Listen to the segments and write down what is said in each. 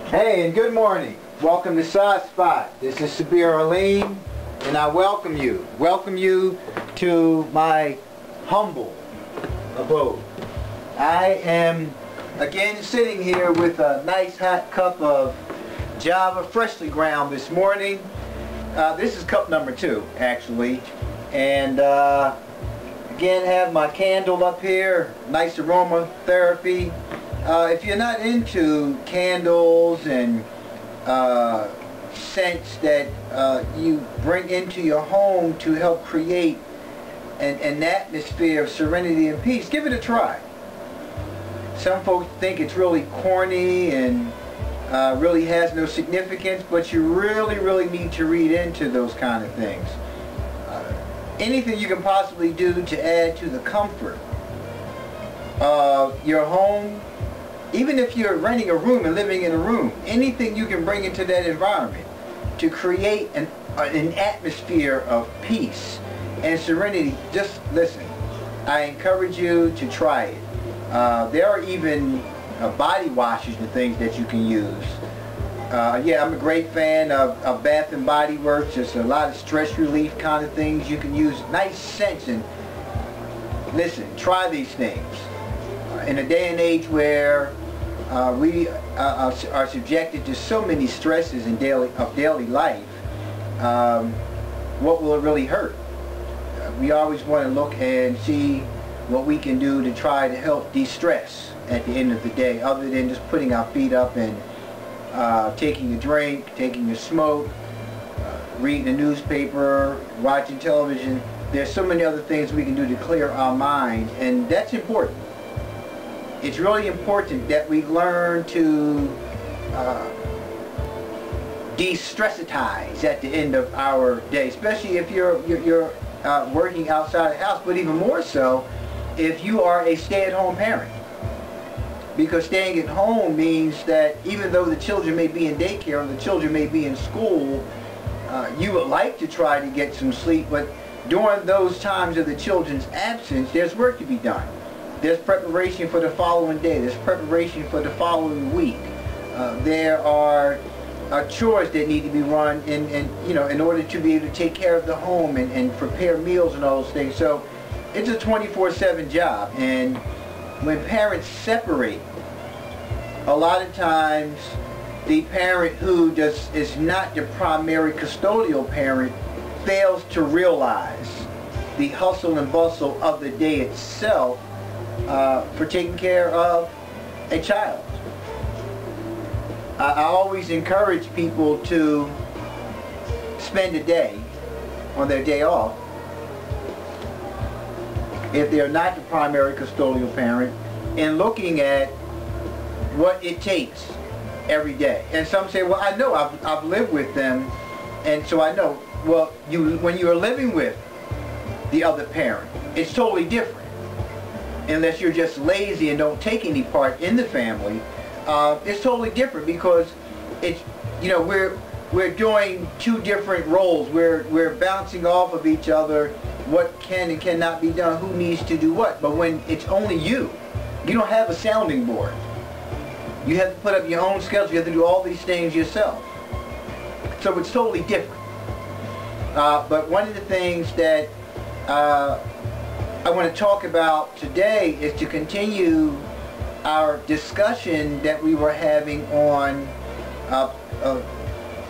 Hey, and good morning. Welcome to Sod Spot. This is Sabir Aleem, and I welcome you to my humble abode. I am again sitting here with a nice hot cup of Java freshly ground this morning. This is cup number 2, actually, and again have my candle up here, nice aromatherapy. If you're not into candles and scents that you bring into your home to help create an atmosphere of serenity and peace, give it a try. Some folks think it's really corny and really has no significance, but you really need to read into those kind of things. Anything you can possibly do to add to the comfort of your home, even if you're renting a room and living in a room, anything you can bring into that environment to create an atmosphere of peace and serenity, just listen. I encourage you to try it. There are even body washes and things that you can use. Yeah, I'm a great fan of Bath and Body Works. There's a lot of stress relief kind of things you can use. Nice scents. And listen, try these things. In a day and age where we are subjected to so many stresses in daily life, what will it really hurt? We always want to look and see what we can do to try to help de-stress at the end of the day, other than just putting our feet up and taking a drink, taking a smoke, reading a newspaper, watching television. There's so many other things we can do to clear our mind, and that's important. It's really important that we learn to de-stressitize at the end of our day, especially if you're working outside the house, but even more so if you are a stay-at-home parent. Because staying at home means that even though the children may be in daycare or the children may be in school, you would like to try to get some sleep, but during those times of the children's absence, there's work to be done. There's preparation for the following day. There's preparation for the following week. There are chores that need to be run in order to be able to take care of the home and prepare meals and all those things. So it's a 24/7 job. And when parents separate, a lot of times the parent who is not the primary custodial parent fails to realize the hustle and bustle of the day itself for taking care of a child. I always encourage people to spend a day on their day off, if they're not the primary custodial parent, in looking at what it takes every day. And some say, well, I know, I've lived with them, and so I know. Well, when you're living with the other parent, it's totally different. Unless you're just lazy and don't take any part in the family, it's totally different, because it's, we're doing two different roles. We're bouncing off of each other what can and cannot be done, who needs to do what. But when it's only you don't have a sounding board. You have to put up your own schedule. You have to do all these things yourself. So it's totally different. But one of the things that I want to talk about today is to continue our discussion that we were having on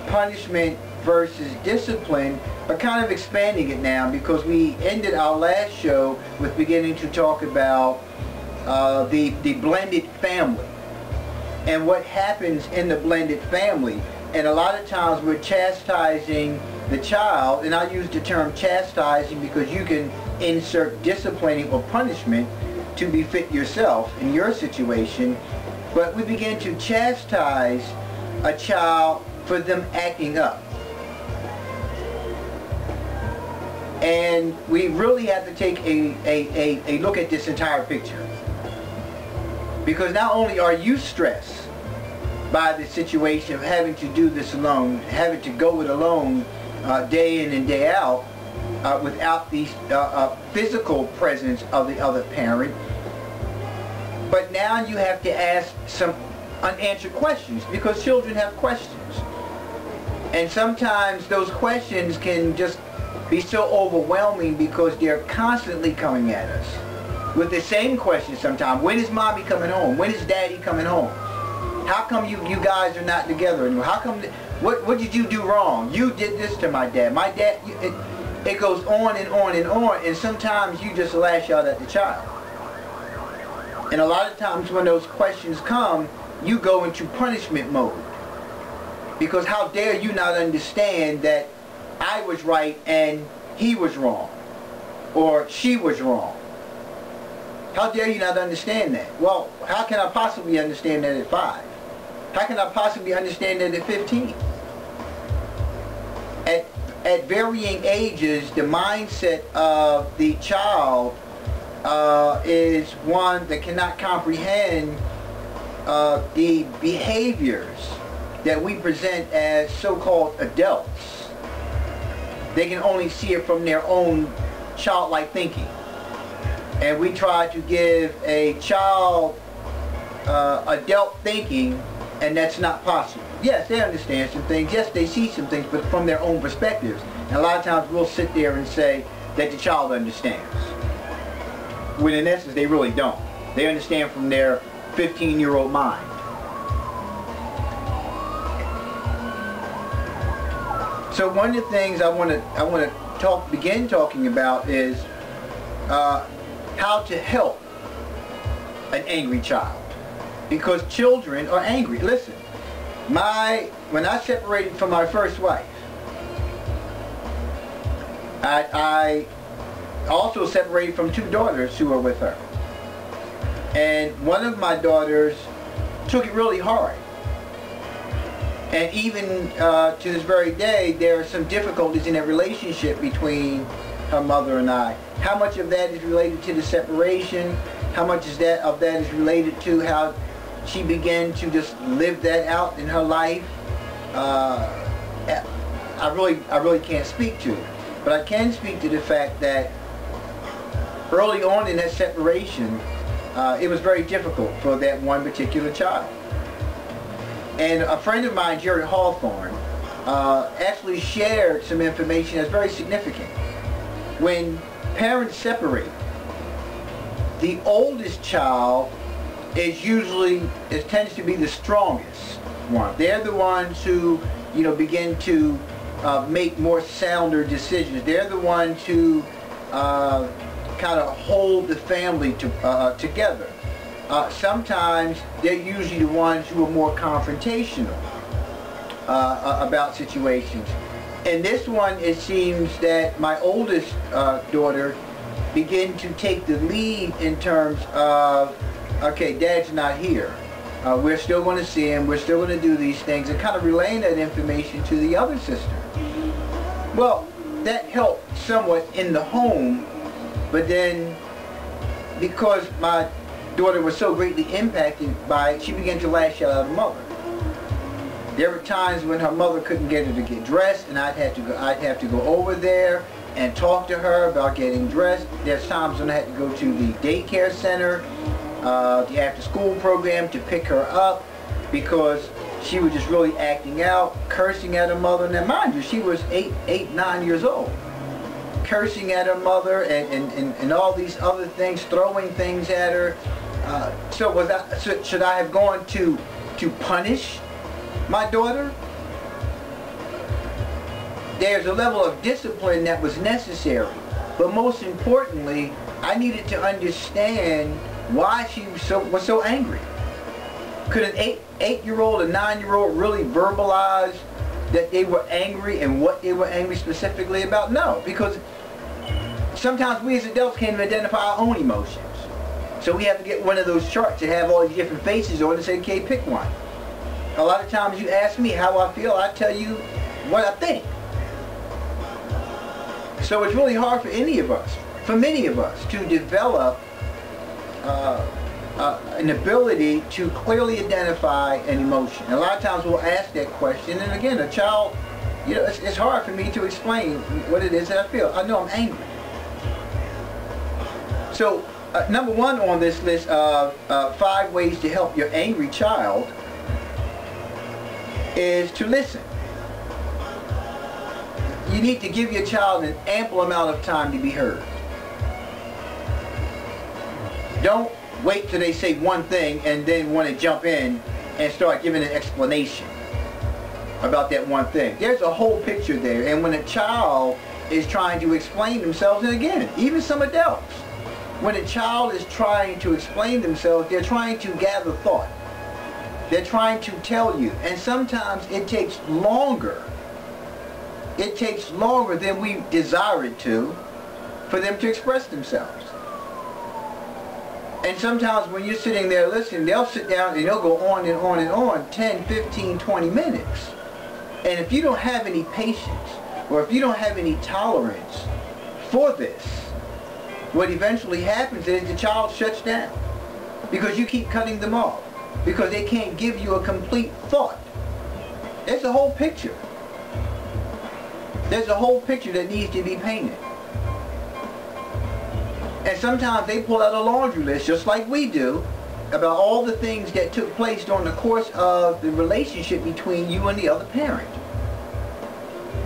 punishment versus discipline, but kind of expanding it now, because we ended our last show with beginning to talk about the blended family. and what happens in the blended family. And a lot of times we're chastising the child, and I use the term chastising because you can insert disciplining or punishment to befit yourself in your situation, but we begin to chastise a child for them acting up. And we really have to take a look at this entire picture. Because not only are you stressed by the situation of having to do this alone, having to go it alone day in and day out without the physical presence of the other parent, but now you have to ask some unanswered questions because children have questions. And sometimes those questions can just be so overwhelming because they're constantly coming at us with the same questions sometimes. When is mommy coming home? When is daddy coming home? How come you guys are not together anymore? How come, what did you do wrong? You did this to my dad. My dad, it goes on and on and on, and sometimes you just lash out at the child. And a lot of times when those questions come, you go into punishment mode. Because how dare you not understand that I was right and he was wrong, or she was wrong? How dare you not understand that? Well, how can I possibly understand that at 5? How can I possibly understand that at 15? At varying ages, the mindset of the child is one that cannot comprehend the behaviors that we present as so-called adults. They can only see it from their own childlike thinking. And we try to give a child adult thinking, and that's not possible. Yes, they understand some things. Yes, they see some things, but from their own perspectives. And a lot of times we'll sit there and say that the child understands, when in essence they really don't. They understand from their 15-year-old mind. So one of the things I want to begin talking about is how to help an angry child, because children are angry. Listen, when I separated from my first wife, I also separated from 2 daughters who were with her, and one of my daughters took it really hard. And even to this very day, there are some difficulties in that relationship between her mother and I. How much of that is related to the separation? How much of that is related to how she began to just live that out in her life? I really can't speak to it. But I can speak to the fact that early on in that separation, it was very difficult for that one particular child. And a friend of mine, Jerry Hawthorne, actually shared some information that's very significant. When parents separate, the oldest child tends to be the strongest one. They're the ones who, begin to make more sounder decisions. They're the ones who kind of hold the family together. Sometimes they're usually the ones who are more confrontational about situations. And this one, it seems that my oldest daughter began to take the lead in terms of, okay, Dad's not here. We're still going to see him. We're still going to do these things, and kind of relaying that information to the other sister. Well, that helped somewhat in the home, but then because my daughter was so greatly impacted by it, she began to lash out at her mother. There were times when her mother couldn't get her to get dressed, and I'd have to go over there and talk to her about getting dressed. There's times when I had to go to the daycare center, the after-school program, to pick her up because she was just really acting out, cursing at her mother. Now, mind you, she was 9 years old. Cursing at her mother and all these other things, throwing things at her. So should I have gone to punish my daughter? There's a level of discipline that was necessary, but most importantly, I needed to understand why she was so angry. Could an eight-year-old, a 9-year-old really verbalize that they were angry and what they were angry specifically about? No, because sometimes we as adults can't even identify our own emotions. So we have to get one of those charts that have all these different faces on and say, okay, pick one. A lot of times you ask me how I feel, I tell you what I think. So it's really hard for any of us, for many of us, to develop an ability to clearly identify an emotion. And a lot of times we'll ask that question, and again, a child, you know, it's hard for me to explain what it is that I feel. I know I'm angry. So number one on this list of 5 ways to help your angry child is to listen. You need to give your child an ample amount of time to be heard. Don't wait till they say one thing and then want to jump in and start giving an explanation about that one thing. There's a whole picture there, and when a child is trying to explain themselves, and again, even some adults, when a child is trying to explain themselves, they're trying to gather thought. They're trying to tell you, and sometimes it takes longer. It takes longer than we desire it to for them to express themselves. And sometimes when you're sitting there listening, they'll sit down and they'll go on and on and on 10, 15, 20 minutes. And if you don't have any patience, or if you don't have any tolerance for this, what eventually happens is the child shuts down because you keep cutting them off, because they can't give you a complete thought. There's a whole picture. There's a whole picture that needs to be painted. And sometimes they pull out a laundry list, just like we do, about all the things that took place during the course of the relationship between you and the other parent.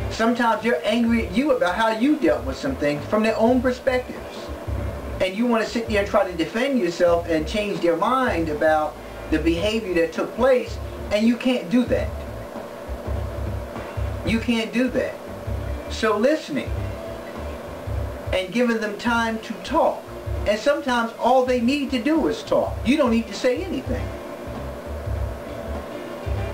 Sometimes they're angry at you about how you dealt with some things from their own perspectives. And you want to sit there and try to defend yourself and change their mind about the behavior that took place, and you can't do that. You can't do that. So listening and giving them time to talk. And sometimes all they need to do is talk. You don't need to say anything.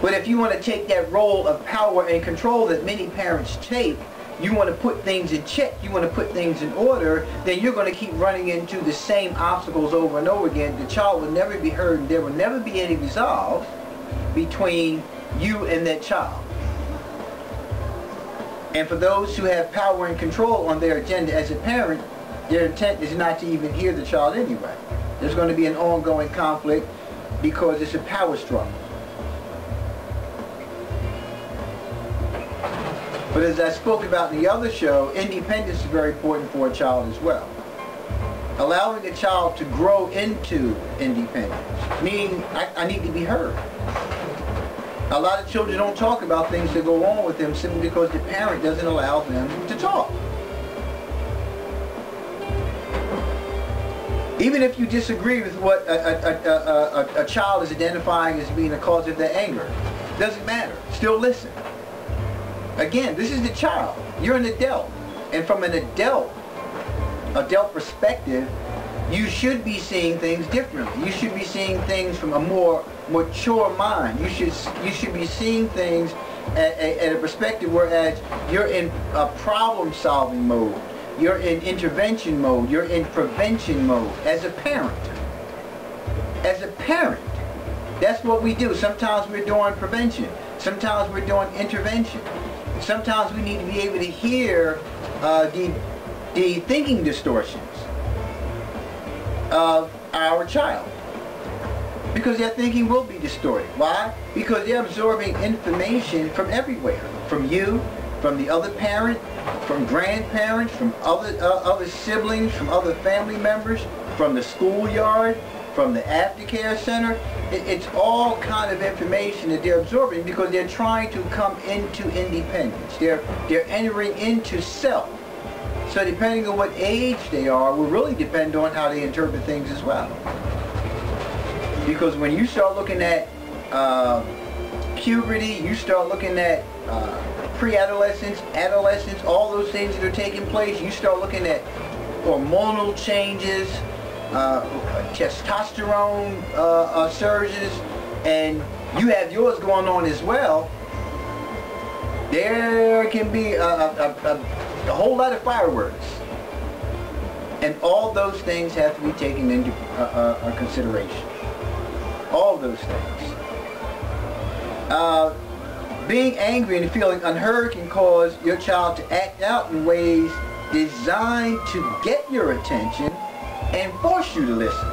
But if you want to take that role of power and control that many parents take, you want to put things in check, you want to put things in order, then you're going to keep running into the same obstacles over and over again. The child will never be heard, and there will never be any resolve between you and that child. And for those who have power and control on their agenda as a parent, their intent is not to even hear the child anyway. There's going to be an ongoing conflict because it's a power struggle. But as I spoke about in the other show, independence is very important for a child as well. Allowing a child to grow into independence, meaning I need to be heard. A lot of children don't talk about things that go on with them simply because the parent doesn't allow them to talk. Even if you disagree with what a child is identifying as being the cause of their anger, doesn't matter. Still listen. Again, this is the child. You're an adult. And from an adult perspective, you should be seeing things differently. You should be seeing things from a more mature mind. You should be seeing things at a perspective whereas you're in a problem-solving mode. You're in intervention mode. You're in prevention mode as a parent. As a parent, that's what we do. Sometimes we're doing prevention. Sometimes we're doing intervention. Sometimes we need to be able to hear the thinking distortions of our child, because their thinking will be distorted. Why? Because they're absorbing information from everywhere, from you, from the other parent, from grandparents, from other siblings, from other family members, from the schoolyard, from the aftercare center. It's all kind of information that they're absorbing because they're trying to come into independence. They're entering into self. So depending on what age they are will really depend on how they interpret things as well. Because when you start looking at puberty, you start looking at pre-adolescence, adolescence, all those things that are taking place, you start looking at hormonal changes, testosterone surges, and you have yours going on as well, there can be a whole lot of fireworks. And all those things have to be taken into consideration. All those things. Being angry and feeling unheard can cause your child to act out in ways designed to get your attention and force you to listen.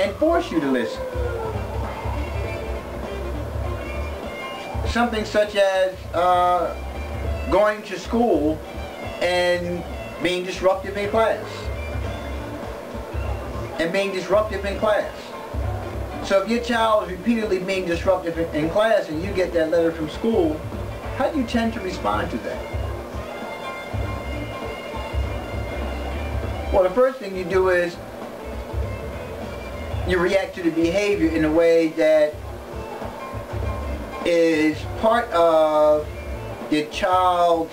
And force you to listen. Something such as going to school and being disruptive in class. And being disruptive in class. So if your child is repeatedly being disruptive in class and you get that letter from school, how do you tend to respond to that? Well, the first thing you do is you react to the behavior in a way that is part of the child's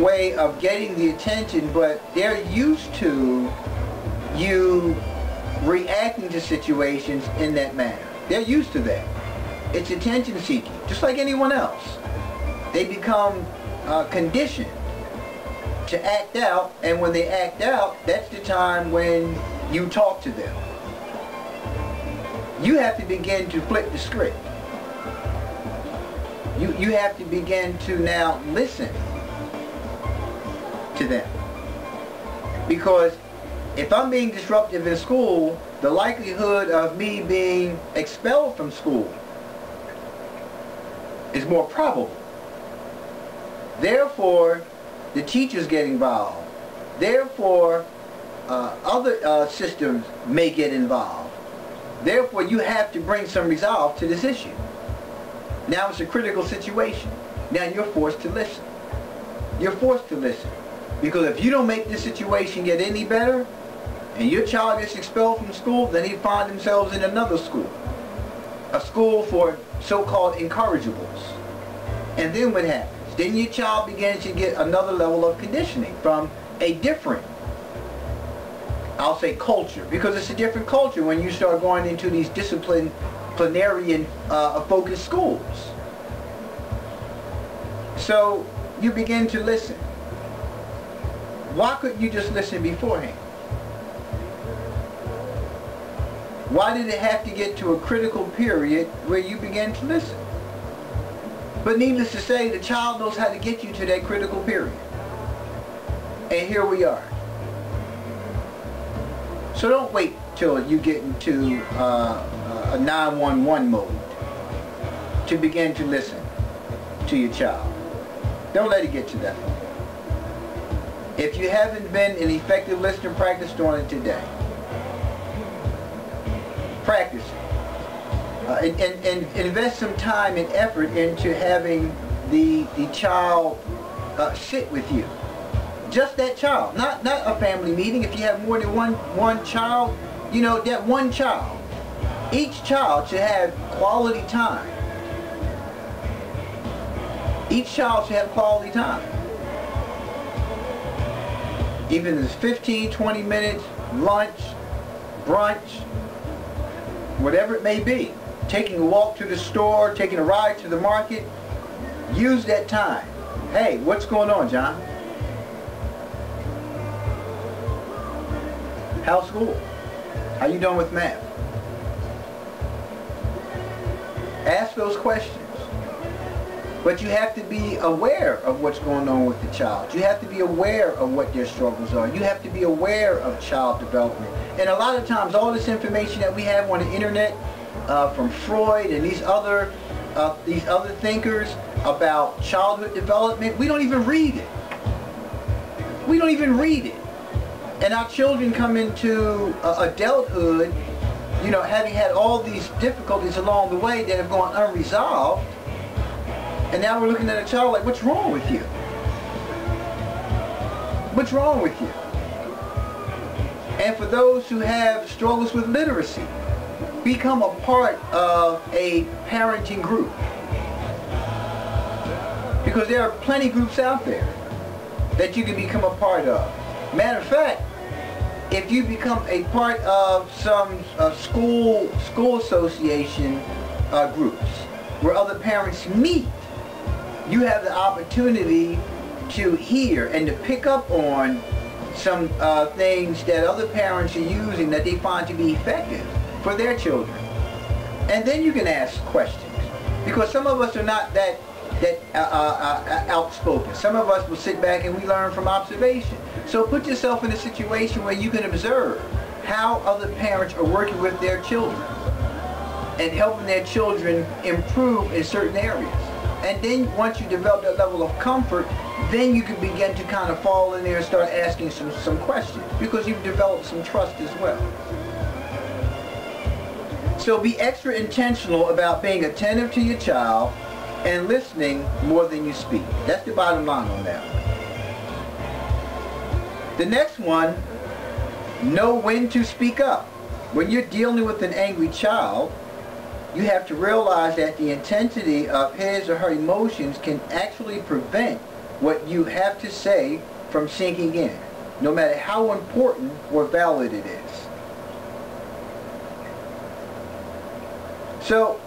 way of getting the attention, but they're used to you reacting to situations in that manner. They're used to that. It's attention seeking, just like anyone else. They become conditioned to act out, and when they act out, that's the time when you talk to them. You have to begin to flip the script. You have to begin to now listen to them. Because if I'm being disruptive in school, the likelihood of me being expelled from school is more probable. Therefore, the teachers get involved. Therefore, other systems may get involved. Therefore, you have to bring some resolve to this issue. Now it's a critical situation. Now you're forced to listen. You're forced to listen. Because if you don't make this situation get any better, and your child gets expelled from school, then they find themselves in another school. A school for so-called incorrigibles. And then what happens? Then your child begins to get another level of conditioning from a different, I'll say, culture. Because it's a different culture when you start going into these disciplinarian focused schools. So you begin to listen. Why couldn't you just listen beforehand? Why did it have to get to a critical period where you began to listen? But needless to say, the child knows how to get you to that critical period. And here we are. So don't wait till you get into a 911 mode to begin to listen to your child. Don't let it get to that point. If you haven't been an effective listener, practice doing it today. Practice it. And invest some time and effort into having the child sit with you. Just that child, not a family meeting. If you have more than one child, you know, that one child. Each child should have quality time. Each child should have quality time. Even if it's 15, 20 minutes, lunch, brunch, whatever it may be. Taking a walk to the store, taking a ride to the market. Use that time. Hey, what's going on, John? How's school? How you doing with math? Ask those questions. But you have to be aware of what's going on with the child. You have to be aware of what their struggles are. You have to be aware of child development. And a lot of times, all this information that we have on the internet from Freud and these other thinkers about childhood development, we don't even read it. We don't even read it. And our children come into adulthood, you know, having had all these difficulties along the way that have gone unresolved. And now we're looking at a child like, what's wrong with you? What's wrong with you? And for those who have struggles with literacy, become a part of a parenting group. Because there are plenty of groups out there that you can become a part of. Matter of fact, if you become a part of some school association groups where other parents meet, you have the opportunity to hear and to pick up on some things that other parents are using that they find to be effective for their children. And then you can ask questions, because some of us are not that outspoken. Some of us will sit back and we learn from observation. So put yourself in a situation where you can observe how other parents are working with their children and helping their children improve in certain areas. And then once you develop that level of comfort, then you can begin to kind of fall in there and start asking some questions, because you've developed some trust as well. So be extra intentional about being attentive to your child and listening more than you speak. That's the bottom line on that one. The next one, know when to speak up. When you're dealing with an angry child, you have to realize that the intensity of his or her emotions can actually prevent what you have to say from sinking in, no matter how important or valid it is. So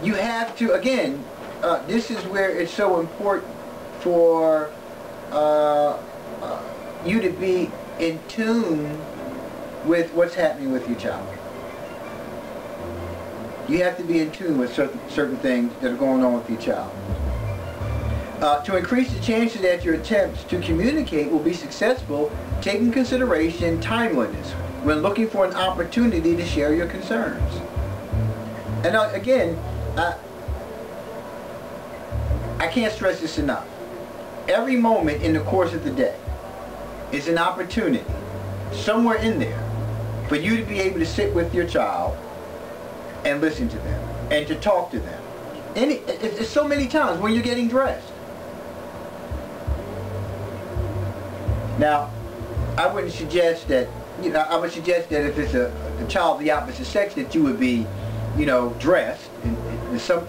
you have to, again, this is where it's so important for you to be in tune with what's happening with your child. You have to be in tune with certain things that are going on with your child. To increase the chances that your attempts to communicate will be successful, take in consideration timeliness when looking for an opportunity to share your concerns. And again, I can't stress this enough. Every moment in the course of the day is an opportunity, somewhere in there, for you to be able to sit with your child and listen to them and to talk to them. And it's so many times when you're getting dressed. Now, I wouldn't suggest that, I would suggest that if it's a child of the opposite sex, that you would be, dressed in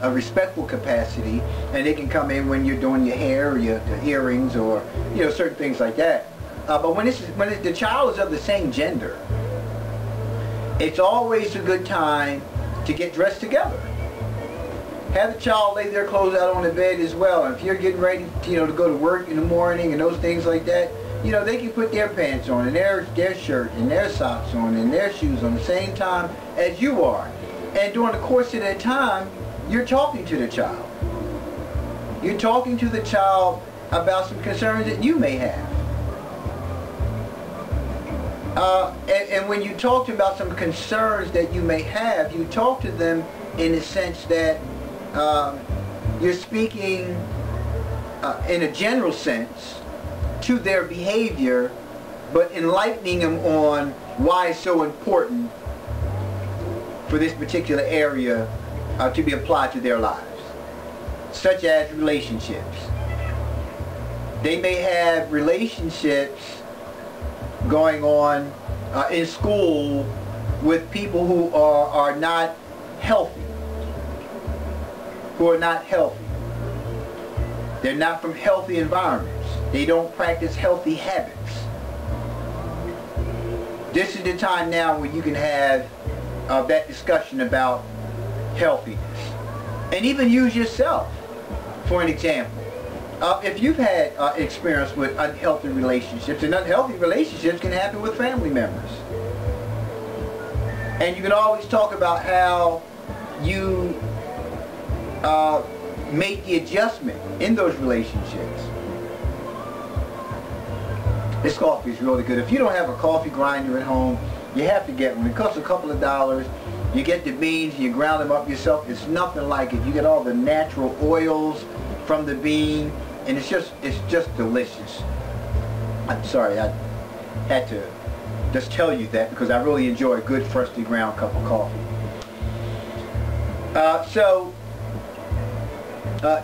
a respectful capacity, and they can come in when you're doing your hair or your earrings or, certain things like that. But when the child is of the same gender, it's always a good time to get dressed together. Have the child lay their clothes out on the bed as well. And if you're getting ready, to go to work in the morning and those things like that, they can put their pants on and their shirt and their socks on and their shoes on the same time as you are. And during the course of that time, you're talking to the child. You're talking to the child about some concerns that you may have. And when you talk to them about some concerns that you may have, you talk to them in the sense that you're speaking in a general sense to their behavior, but enlightening them on why it's so important for this particular area to be applied to their lives, such as relationships. They may have relationships going on in school with people who are not healthy, They're not from healthy environments. They don't practice healthy habits. This is the time now where you can have that discussion about healthiness. And even use yourself for an example. If you've had experience with unhealthy relationships, and unhealthy relationships can happen with family members. And you can always talk about how you make the adjustment in those relationships. This coffee is really good. If you don't have a coffee grinder at home, you have to get one. It costs a couple of dollars. You get the beans, you ground them up yourself. It's nothing like it. You get all the natural oils from the bean, and it's just delicious. I'm sorry, I had to just tell you that because I really enjoy a good freshly ground cup of coffee.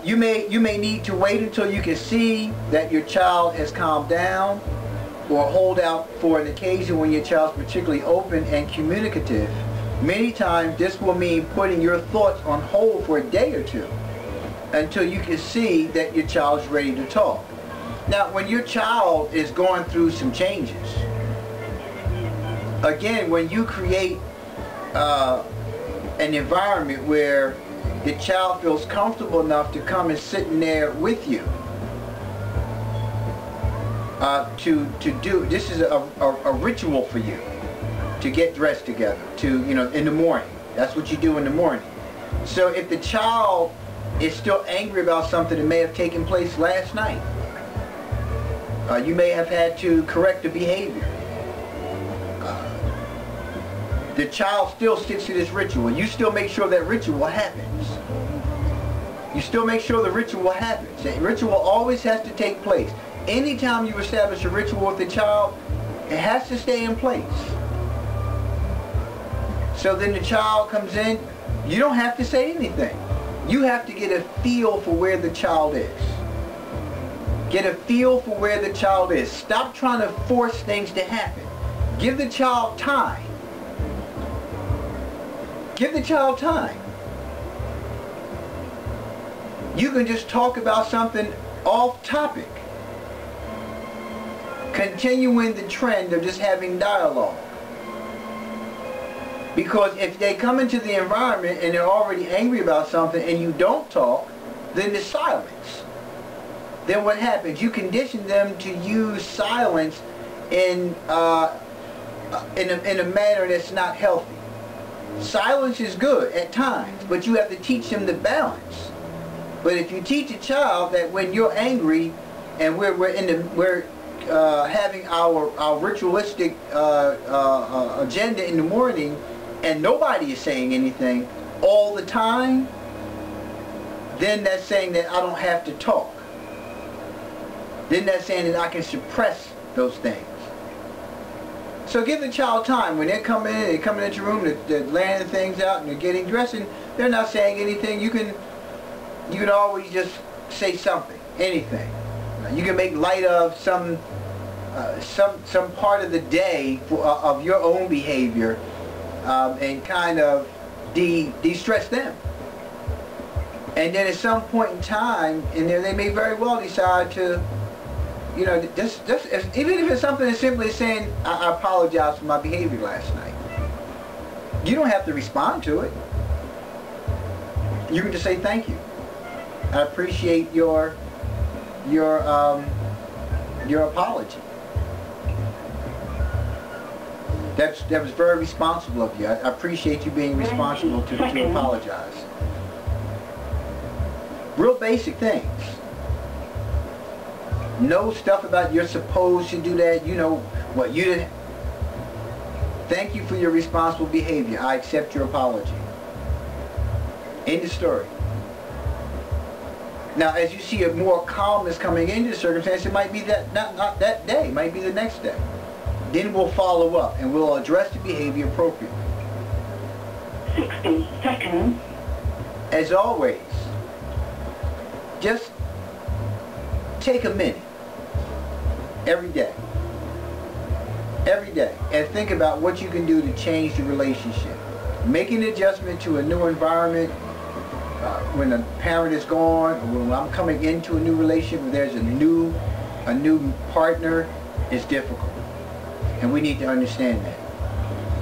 You may need to wait until you can see that your child has calmed down, or hold out for an occasion when your child's particularly open and communicative. Many times this will mean putting your thoughts on hold for a day or two until you can see that your child's ready to talk. Now, when your child is going through some changes, again, when you create an environment where the child feels comfortable enough to come and sit in there with you, to do, this is a ritual for you to get dressed together, to, you know, in the morning. That's what you do in the morning. So if the child is still angry about something that may have taken place last night, you may have had to correct the behavior. The child still sticks to this ritual. You still make sure that ritual happens. You still make sure the ritual happens. The ritual always has to take place. Anytime you establish a ritual with the child, it has to stay in place. So then the child comes in, you don't have to say anything. You have to get a feel for where the child is. Get a feel for where the child is. Stop trying to force things to happen. Give the child time. Give the child time. You can just talk about something off topic. Continuing the trend of just having dialogue. Because if they come into the environment and they're already angry about something and you don't talk, then there's silence. Then what happens? You condition them to use silence in a manner that's not healthy. Silence is good at times, but you have to teach them the balance. But if you teach a child that when you're angry and we're having our ritualistic agenda in the morning and nobody is saying anything all the time, then that's saying that I don't have to talk. Then that's saying that I can suppress those things. So give the child time. When they're coming into your room, they're laying things out and they're getting dressed and they're not saying anything. You can always just say something, anything. You can make light of some part of the day of your own behavior and kind of de-stress them. And then at some point in time, and they may very well decide to, you know, even if it's something as simple as saying, I apologize for my behavior last night. You don't have to respond to it. You can just say thank you. I appreciate your apology. That was very responsible of you. I appreciate you being responsible to apologize. Real basic things. No stuff about you're supposed to do that. You know what you didn't. Thank you for your responsible behavior. I accept your apology. End of story. Now, as you see more calmness coming into the circumstance, it might be that not that day, it might be the next day. Then we'll follow up and we'll address the behavior appropriately. 60 seconds. As always, just take a minute every day, and think about what you can do to change the relationship. Make an adjustment to a new environment. When a parent is gone, or when I'm coming into a new relationship, where there's a new partner, it's difficult. And we need to understand that.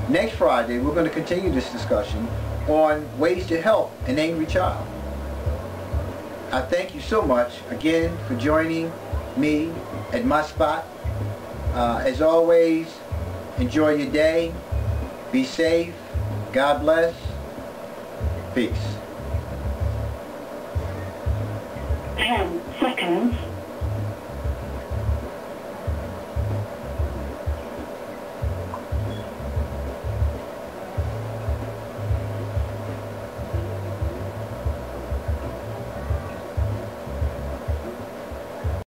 Next Friday, we're going to continue this discussion on ways to help an angry child. I thank you so much, again, for joining me at my spot. As always, enjoy your day. Be safe. God bless. Peace. 10 seconds.